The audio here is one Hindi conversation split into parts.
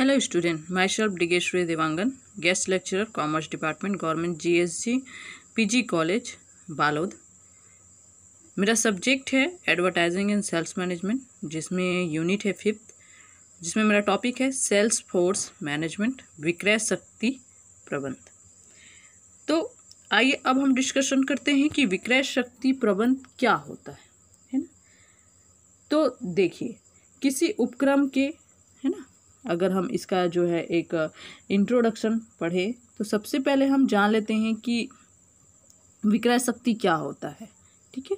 Hello student, myself Digeshwari Devangan, guest lecturer, Commerce Department, Government GSG, PG College, Balod. मेरा सब्जेक्ट है एडवर्टाइजिंग एंड सेल्स मैनेजमेंट, जिसमें यूनिट है 5th, जिसमें मेरा टॉपिक है सेल्स फोर्स मैनेजमेंट, विक्रय शक्ति प्रबंध। तो आइए अब हम डिस्कशन करते हैं कि विक्रय शक्ति प्रबंध क्या होता है ना। तो देखिए, किसी उपक्रम के, है ना, अगर हम इसका जो है एक इंट्रोडक्शन पढ़े तो सबसे पहले हम जान लेते हैं कि विक्रय शक्ति क्या होता है। ठीक है,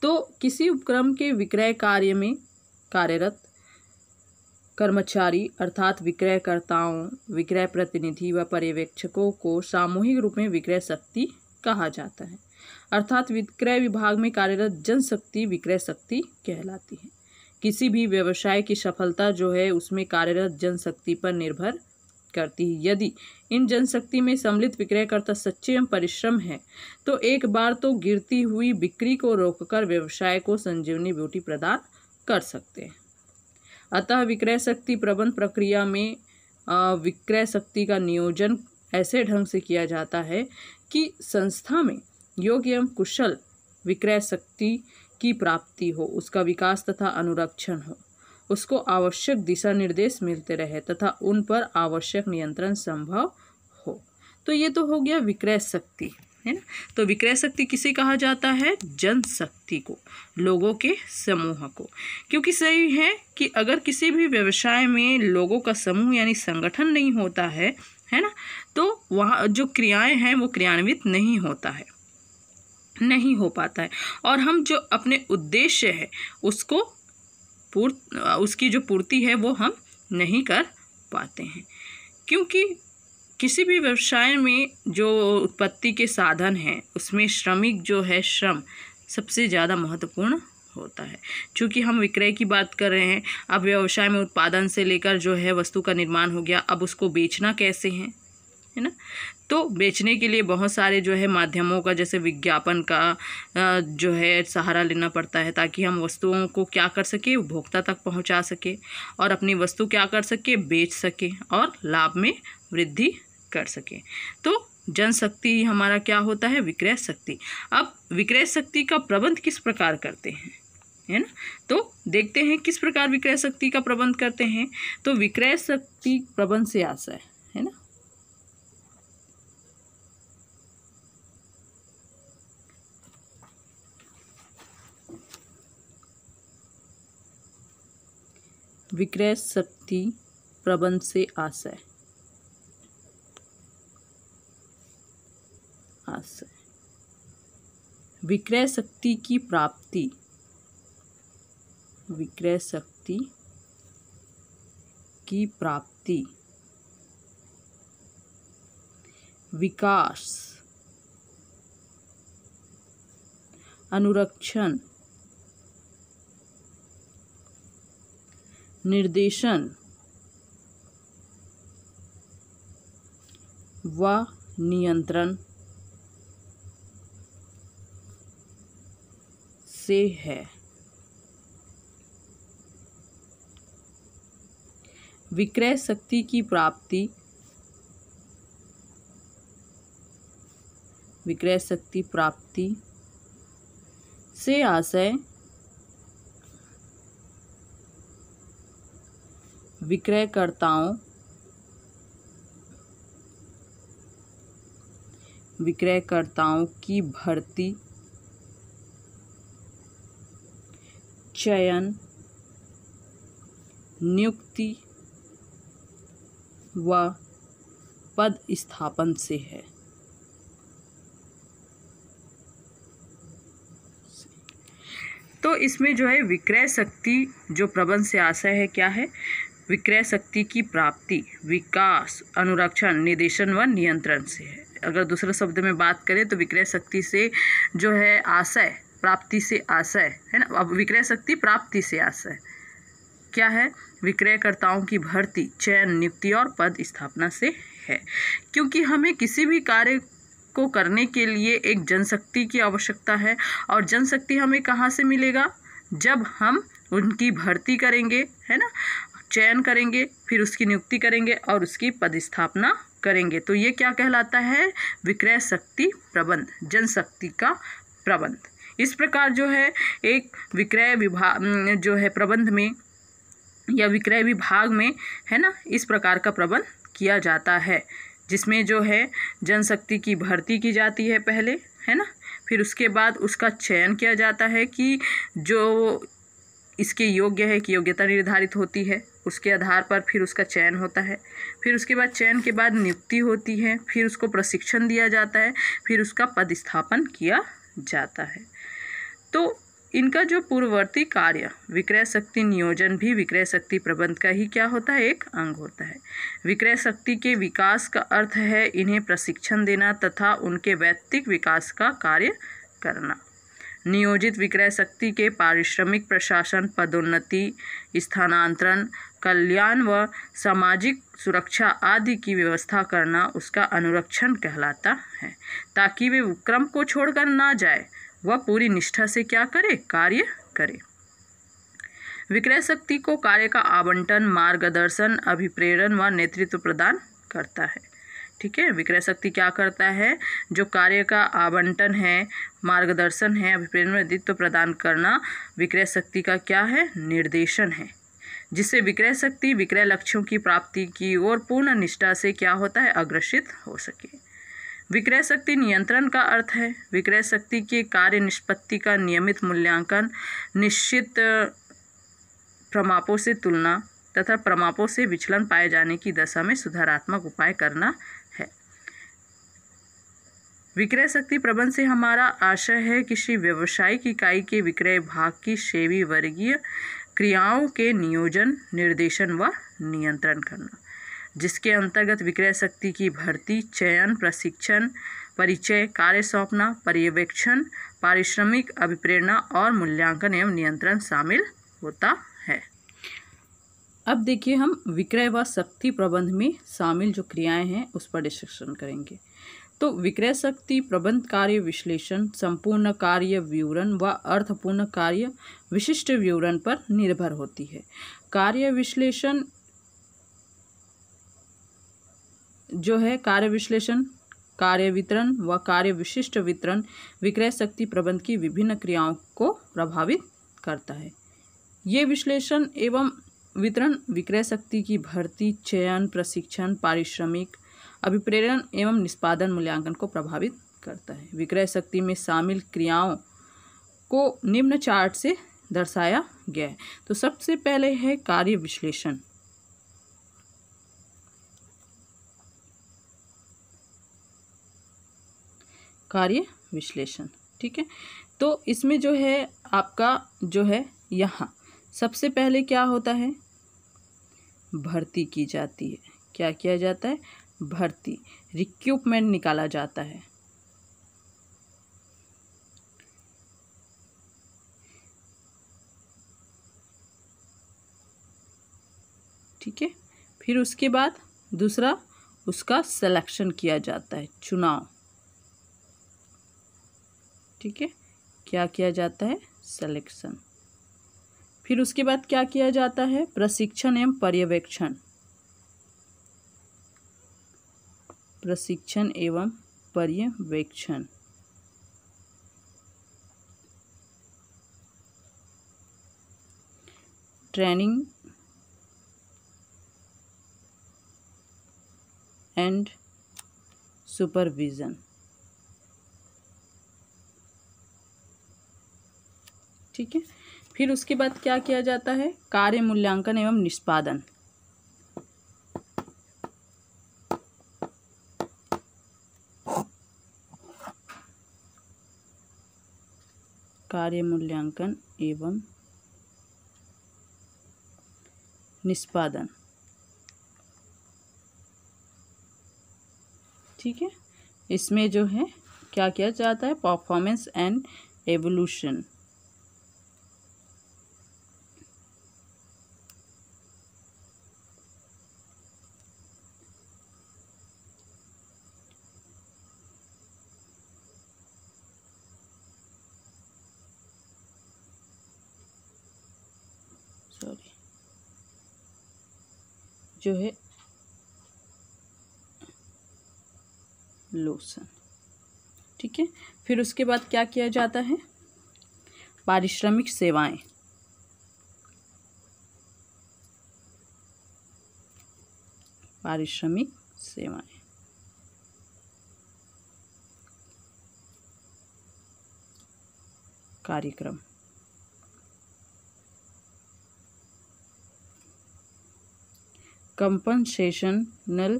तो किसी उपक्रम के विक्रय कार्य में कार्यरत कर्मचारी अर्थात विक्रयकर्ताओं, विक्रय प्रतिनिधि व पर्यवेक्षकों को सामूहिक रूप में विक्रय शक्ति कहा जाता है। अर्थात विक्रय विभाग में कार्यरत जनशक्ति विक्रय शक्ति कहलाती है। किसी भी व्यवसाय की सफलता जो है उसमें कार्यरत जनशक्ति पर निर्भर करती है। यदि इन जनशक्ति में सम्मिलित विक्रयकर्ता सच्चे एवं परिश्रम है तो एक बार तो गिरती हुई बिक्री को रोककर व्यवसाय को संजीवनी बूटी प्रदान कर सकते हैं। अतः विक्रय शक्ति प्रबंध प्रक्रिया में विक्रय शक्ति का नियोजन ऐसे ढंग से किया जाता है कि संस्था में योग्य एवं कुशल विक्रय शक्ति की प्राप्ति हो, उसका विकास तथा अनुरक्षण हो, उसको आवश्यक दिशा निर्देश मिलते रहे तथा उन पर आवश्यक नियंत्रण संभव हो। तो ये तो हो गया विक्रय शक्ति, है ना। तो विक्रय शक्ति किसे कहा जाता है? जनशक्ति को, लोगों के समूह को। क्योंकि सही है कि अगर किसी भी व्यवसाय में लोगों का समूह यानी संगठन नहीं होता है ना, तो वहाँ जो क्रियाएं हैं वो क्रियान्वित नहीं होता है, नहीं हो पाता है, और हम जो अपने उद्देश्य है उसको उसकी जो पूर्ति है वो हम नहीं कर पाते हैं। क्योंकि किसी भी व्यवसाय में जो उत्पत्ति के साधन हैं उसमें श्रमिक जो है श्रम सबसे ज़्यादा महत्वपूर्ण होता है। चूँकि हम विक्रय की बात कर रहे हैं, अब व्यवसाय में उत्पादन से लेकर जो है वस्तु का निर्माण हो गया, अब उसको बेचना कैसे है ना। तो बेचने के लिए बहुत सारे जो है माध्यमों का, जैसे विज्ञापन का जो है सहारा लेना पड़ता है, ताकि हम वस्तुओं को क्या कर सके, उपभोक्ता तक पहुंचा सके और अपनी वस्तु क्या कर सके, बेच सके और लाभ में वृद्धि कर सके। तो जनशक्ति हमारा क्या होता है? विक्रय शक्ति। अब विक्रय शक्ति का प्रबंध किस प्रकार करते हैं, है ना। तो देखते हैं किस प्रकार विक्रय शक्ति का प्रबंध करते हैं। तो विक्रय शक्ति प्रबंध से आशय है ना, विक्रय शक्ति प्रबंध से आशय विक्रय शक्ति की प्राप्ति, विक्रय शक्ति की प्राप्ति, विकास, अनुरक्षण, निर्देशन व नियंत्रण से है। विक्रय शक्ति की प्राप्ति, विक्रय शक्ति प्राप्ति से आशय विक्रयकर्ताओं, विक्रयकर्ताओं की भर्ती, चयन, नियुक्ति व पद स्थापन से है। तो इसमें जो है विक्रय शक्ति जो प्रबंध से आशय है क्या है? विक्रय शक्ति की प्राप्ति, विकास, अनुरक्षण, निर्देशन व नियंत्रण से है। अगर दूसरे शब्द में बात करें तो विक्रय शक्ति से जो है आशय, प्राप्ति से आशय है ना। अब विक्रय शक्ति प्राप्ति से आशय क्या है? विक्रयकर्ताओं की भर्ती, चयन, नियुक्ति और पद स्थापना से है। क्योंकि हमें किसी भी कार्य को करने के लिए एक जनशक्ति की आवश्यकता है, और जनशक्ति हमें कहाँ से मिलेगा? जब हम उनकी भर्ती करेंगे, है ना। चयन करेंगे, फिर उसकी नियुक्ति करेंगे और उसकी पदस्थापना करेंगे। तो ये क्या कहलाता है? विक्रय शक्ति प्रबंध, जनशक्ति का प्रबंध। इस प्रकार जो है एक विक्रय विभाग जो है प्रबंध में या विक्रय विभाग में है ना, इस प्रकार का प्रबंध किया जाता है, जिसमें जो है जनशक्ति की भर्ती की जाती है पहले, है ना, फिर उसके बाद उसका चयन किया जाता है कि जो इसके योग्य है, कि योग्यता निर्धारित होती है, उसके आधार पर फिर उसका चयन होता है, फिर उसके बाद चयन के बाद नियुक्ति होती है, फिर उसको प्रशिक्षण दिया जाता है, फिर उसका पदस्थापन किया जाता है। तो इनका जो पूर्ववर्ती कार्य विक्रय शक्ति नियोजन भी विक्रय शक्ति प्रबंध का ही क्या होता है? एक अंग होता है। विक्रय शक्ति के विकास का अर्थ है इन्हें प्रशिक्षण देना तथा उनके वैयक्तिक विकास का कार्य करना। नियोजित विक्रय शक्ति के पारिश्रमिक, प्रशासन, पदोन्नति, स्थानांतरण, कल्याण व सामाजिक सुरक्षा आदि की व्यवस्था करना उसका अनुरक्षण कहलाता है, ताकि वे उपक्रम को छोड़कर ना जाए, वह पूरी निष्ठा से क्या करे? कार्य करे। विक्रय शक्ति को कार्य का आवंटन, मार्गदर्शन, अभिप्रेरण व नेतृत्व प्रदान करता है। ठीक है, विक्रय शक्ति क्या करता है? जो कार्य का आवंटन है, मार्गदर्शन है, अभिप्रेरण, नेतृत्व प्रदान करना विक्रय शक्ति का क्या है? निर्देशन है, जिससे विक्रय शक्ति विक्रय लक्ष्यों की प्राप्ति की ओर पूर्ण निष्ठा से क्या होता है? अग्रसित हो सके। विक्रय शक्ति नियंत्रण का अर्थ है विक्रय शक्ति के कार्य निष्पत्ति का नियमित मूल्यांकन, निश्चित प्रमापों से तुलना तथा प्रमापों से विचलन पाए जाने की दशा में सुधारात्मक उपाय करना है। विक्रय शक्ति प्रबंध से हमारा आशय है किसी व्यावसायिक इकाई के विक्रय भाग की सेवी वर्गीय क्रियाओं के नियोजन, निर्देशन व नियंत्रण करना, जिसके अंतर्गत विक्रय शक्ति की भर्ती, चयन, प्रशिक्षण, परिचय, कार्य सौंपना, पर्यवेक्षण, पारिश्रमिक, अभिप्रेरणा और मूल्यांकन एवं नियंत्रण शामिल होता है। अब देखिए हम विक्रय व शक्ति प्रबंध में शामिल जो क्रियाएं हैं उस पर डिस्कशन करेंगे। तो विक्रय शक्ति प्रबंध कार्य विश्लेषण संपूर्ण कार्य विवरण व अर्थपूर्ण कार्य विशिष्ट विवरण पर निर्भर होती है। कार्य विश्लेषण जो है, कार्य विश्लेषण, कार्य वितरण व कार्य विशिष्ट वितरण विक्रय शक्ति प्रबंध की विभिन्न क्रियाओं को प्रभावित करता है। ये विश्लेषण एवं वितरण विक्रय शक्ति की भर्ती, चयन, प्रशिक्षण, पारिश्रमिक, अभिप्रेरण एवं निष्पादन मूल्यांकन को प्रभावित करता है। विक्रय शक्ति में शामिल क्रियाओं को निम्न चार्ट से दर्शाया गया है। तो सबसे पहले है कार्य विश्लेषण। कार्य विश्लेषण, ठीक है। तो इसमें जो है आपका जो है यहाँ सबसे पहले क्या होता है? भर्ती की जाती है। क्या किया जाता है? भर्ती, रिक्रूटमेंट निकाला जाता है। ठीक है, फिर उसके बाद दूसरा उसका सिलेक्शन किया जाता है, चुनाव। ठीक है, क्या किया जाता है? सिलेक्शन। फिर उसके बाद क्या किया जाता है? प्रशिक्षण एवं पर्यवेक्षण। प्रशिक्षण एवं पर्यवेक्षण। Training and supervision. ठीक है, फिर उसके बाद क्या किया जाता है? कार्य मूल्यांकन एवं निष्पादन। कार्य मूल्यांकन एवं निष्पादन। ठीक है, इसमें जो है क्या किया जाता है? Performance and evolution. जो है लोशन। ठीक है, फिर उसके बाद क्या किया जाता है, पारिश्रमिक सेवाएं। पारिश्रमिक सेवाएं, कार्यक्रम। कंपनसेशनल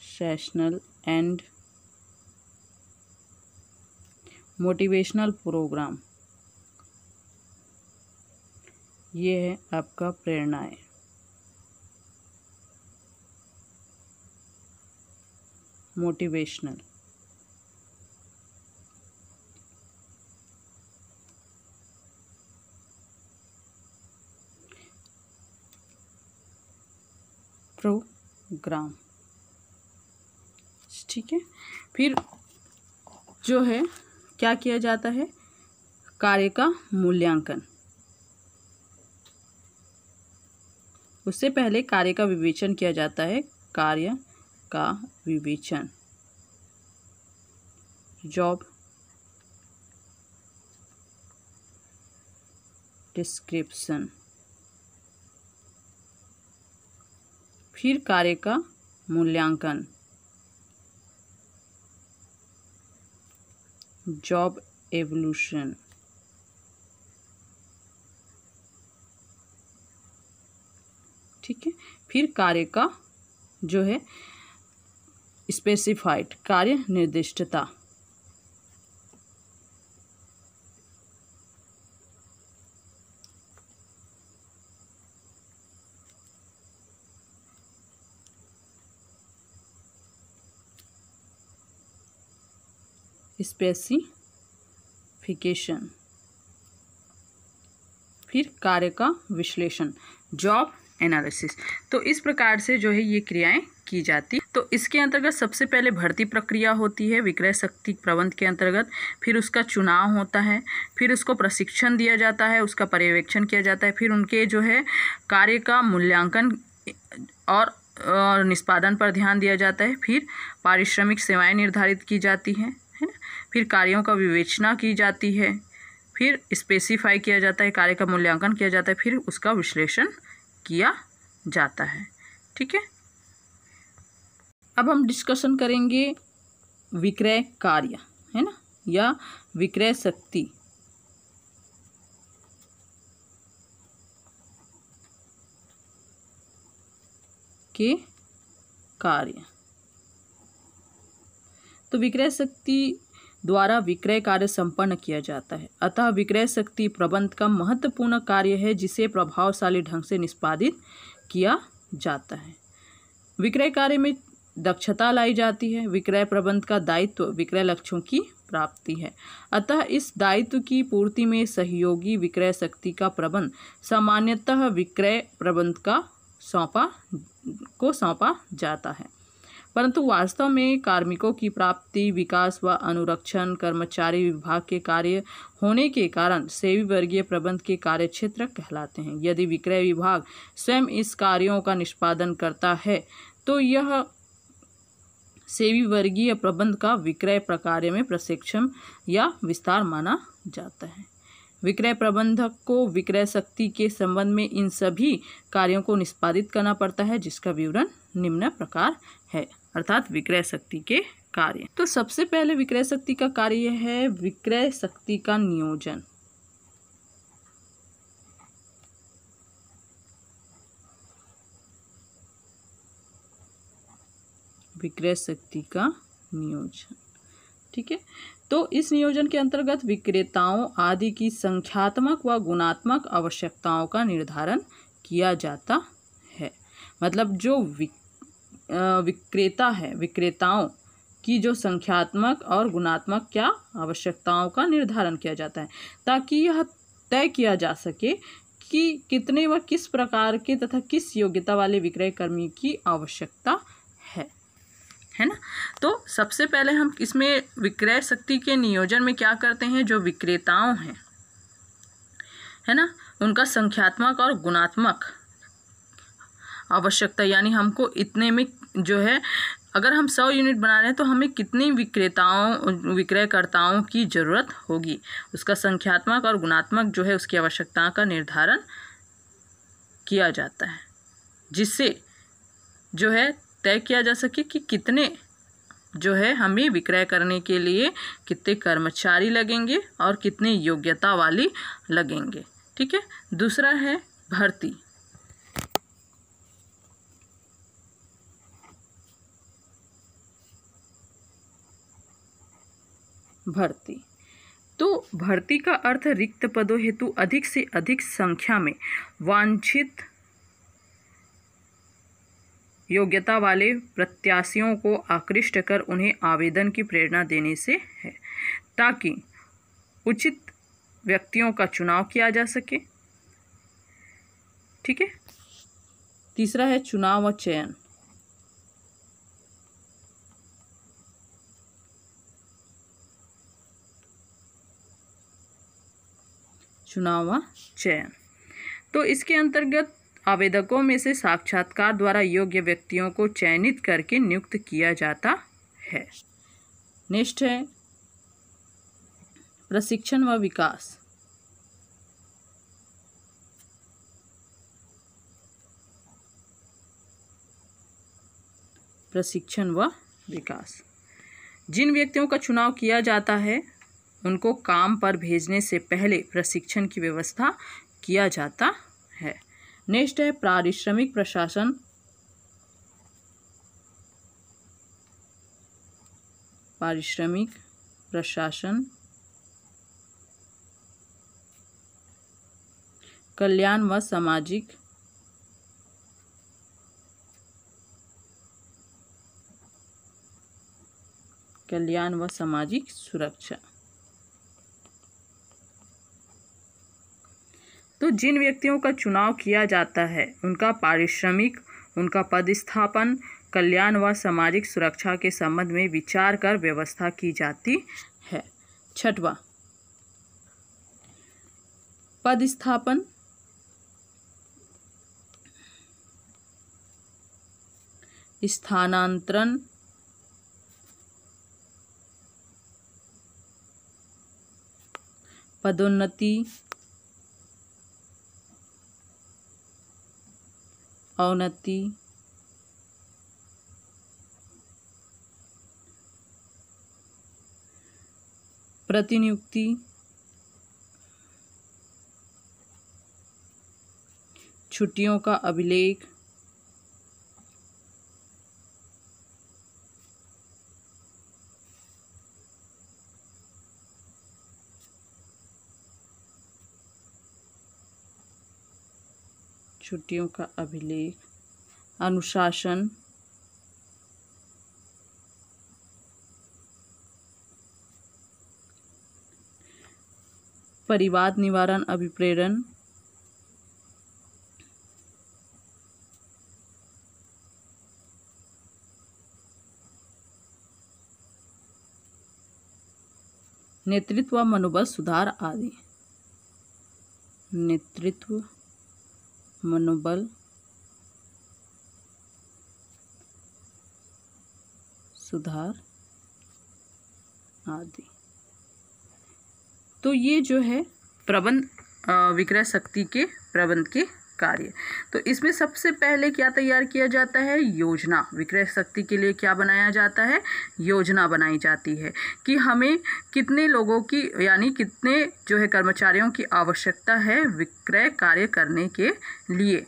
सेशनल एंड मोटिवेशनल प्रोग्राम, ये है आपका प्रेरणाएं। Motivational, programme. ठीक है, फिर जो है क्या किया जाता है, कार्य का मूल्यांकन। उससे पहले कार्य का विवेचन किया जाता है, कार्य का विवेचन। जॉब डिस्क्रिप्शन, फिर कार्य का मूल्यांकन, जॉब एवोल्यूशन। ठीक है, फिर कार्य का जो है स्पेसिफाइड, कार्य निर्दिष्टता। स्पेसिफिकेशन, फिर कार्य का विश्लेषण, जॉब एनालिसिस। तो इस प्रकार से जो है ये क्रियाएं की जाती। तो इसके अंतर्गत सबसे पहले भर्ती प्रक्रिया होती है विक्रय शक्ति प्रबंध के अंतर्गत, फिर उसका चुनाव होता है, फिर उसको प्रशिक्षण दिया जाता है, उसका पर्यवेक्षण किया जाता है, फिर उनके जो है कार्य का मूल्यांकन और निष्पादन पर ध्यान दिया जाता है, फिर पारिश्रमिक सेवाएं निर्धारित की जाती हैं, है ना, फिर कार्यों का विवेचना की जाती है, फिर स्पेसिफाई किया जाता है, कार्य का मूल्यांकन किया जाता है, फिर उसका विश्लेषण किया जाता है। ठीक है, अब हम डिस्कशन करेंगे विक्रय कार्य, है ना, या विक्रय शक्ति के कार्य। तो विक्रय शक्ति द्वारा विक्रय कार्य संपन्न किया जाता है, अतः विक्रय शक्ति प्रबंध का महत्वपूर्ण कार्य है जिसे प्रभावशाली ढंग से निष्पादित किया जाता है। विक्रय कार्य में दक्षता लाई जाती है। विक्रय प्रबंध का दायित्व विक्रय लक्ष्यों की प्राप्ति है, अतः इस दायित्व की पूर्ति में सहयोगी विक्रय शक्ति का प्रबंध सामान्यतः विक्रय प्रबंध का सौंपा जाता है, परंतु वास्तव में कार्मिकों की प्राप्ति, विकास व अनुरक्षण कर्मचारी विभाग के कार्य होने के कारण सेवी वर्गीय प्रबंध के कार्य क्षेत्र कहलाते हैं। यदि विक्रय विभाग स्वयं इस कार्यों का निष्पादन करता है तो यह सेवी वर्गीय प्रबंध का विक्रय प्रकार्य में प्रशिक्षण या विस्तार माना जाता है। विक्रय प्रबंधक को विक्रय शक्ति के संबंध में इन सभी कार्यों को निष्पादित करना पड़ता है, जिसका विवरण निम्न प्रकार है, अर्थात विक्रय शक्ति के कार्य। तो सबसे पहले विक्रय शक्ति का कार्य है विक्रय शक्ति का नियोजन। विक्रय शक्ति का नियोजन, ठीक है। तो इस नियोजन के अंतर्गत विक्रेताओं आदि की संख्यात्मक व गुणात्मक आवश्यकताओं का निर्धारण किया जाता है। मतलब जो विक्रेता है, विक्रेताओं की जो संख्यात्मक और गुणात्मक क्या आवश्यकताओं का निर्धारण किया जाता है, ताकि यह तय किया जा सके कि कितने व किस प्रकार के तथा किस योग्यता वाले विक्रय कर्मी की आवश्यकता है ना। तो सबसे पहले हम इसमें विक्रय शक्ति के नियोजन में क्या करते हैं, जो विक्रेताओं हैं, है ना, उनका संख्यात्मक और गुणात्मक आवश्यकता, यानी हमको इतने में जो है, अगर हम 100 यूनिट बना रहे हैं तो हमें कितनी विक्रयकर्ताओं की ज़रूरत होगी, उसका संख्यात्मक और गुणात्मक जो है उसकी आवश्यकता का निर्धारण किया जाता है, जिससे जो है तय किया जा सके कि कितने जो है हमें विक्रय करने के लिए कितने कर्मचारी लगेंगे और कितनी योग्यता वाली लगेंगे। ठीक है। दूसरा है भर्ती। भर्ती तो भर्ती का अर्थ रिक्त पदों हेतु अधिक से अधिक संख्या में वांछित योग्यता वाले प्रत्याशियों को आकृष्ट कर उन्हें आवेदन की प्रेरणा देने से है, ताकि उचित व्यक्तियों का चुनाव किया जा सके। ठीक है। तीसरा है चुनाव व चयन। चुनाव व चयन तो इसके अंतर्गत आवेदकों में से साक्षात्कार द्वारा योग्य व्यक्तियों को चयनित करके नियुक्त किया जाता है। नेक्स्ट है प्रशिक्षण व विकास। प्रशिक्षण व विकास, जिन व्यक्तियों का चुनाव किया जाता है उनको काम पर भेजने से पहले प्रशिक्षण की व्यवस्था किया जाता है। नेक्स्ट है पारिश्रमिक प्रशासन। पारिश्रमिक प्रशासन, कल्याण व सामाजिक सुरक्षा। तो जिन व्यक्तियों का चुनाव किया जाता है उनका पारिश्रमिक, उनका पदस्थापन, कल्याण व सामाजिक सुरक्षा के संबंध में विचार कर व्यवस्था की जाती है। छठवां पदस्थापन। स्थानांतरण, पदोन्नति, अवनति, प्रतिनियुक्ति, छुट्टियों का अभिलेख, अनुशासन, परिवाद निवारण अभिप्रेरण, नेतृत्व व मनोबल सुधार आदि। नेतृत्व, मनोबल सुधार आदि। तो ये जो है प्रबंध विक्रय शक्ति के प्रबंध के कार्य। तो इसमें सबसे पहले क्या तैयार किया जाता है? योजना। विक्रय शक्ति के लिए क्या बनाया जाता है? योजना बनाई जाती है कि हमें कितने लोगों की, यानी कितने जो है कर्मचारियों की आवश्यकता है विक्रय कार्य करने के लिए,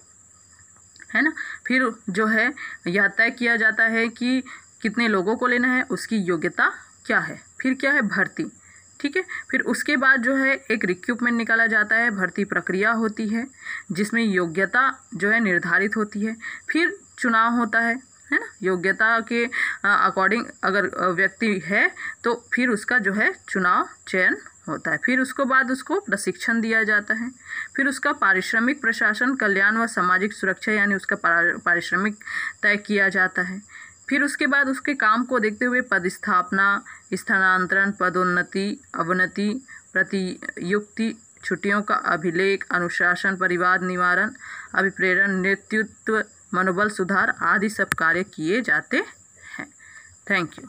है ना। फिर जो है यह तय किया जाता है कि कितने लोगों को लेना है, उसकी योग्यता क्या है। फिर क्या है? भर्ती। ठीक है। फिर उसके बाद जो है एक रिक्रूटमेंट निकाला जाता है, भर्ती प्रक्रिया होती है जिसमें योग्यता जो है निर्धारित होती है। फिर चुनाव होता है ना। योग्यता के अकॉर्डिंग अगर व्यक्ति है तो फिर उसका जो है चुनाव चयन होता है। फिर उसको बाद उसको प्रशिक्षण दिया जाता है। फिर उसका पारिश्रमिक प्रशासन, कल्याण व सामाजिक सुरक्षा यानी उसका पारिश्रमिक तय किया जाता है। फिर उसके बाद उसके काम को देखते हुए पदस्थापना, स्थानांतरण, पदोन्नति, अवनति, प्रतियुक्ति, छुट्टियों का अभिलेख, अनुशासन, परिवाद निवारण, अभिप्रेरण, नेतृत्व, मनोबल सुधार आदि सब कार्य किए जाते हैं। Thank you.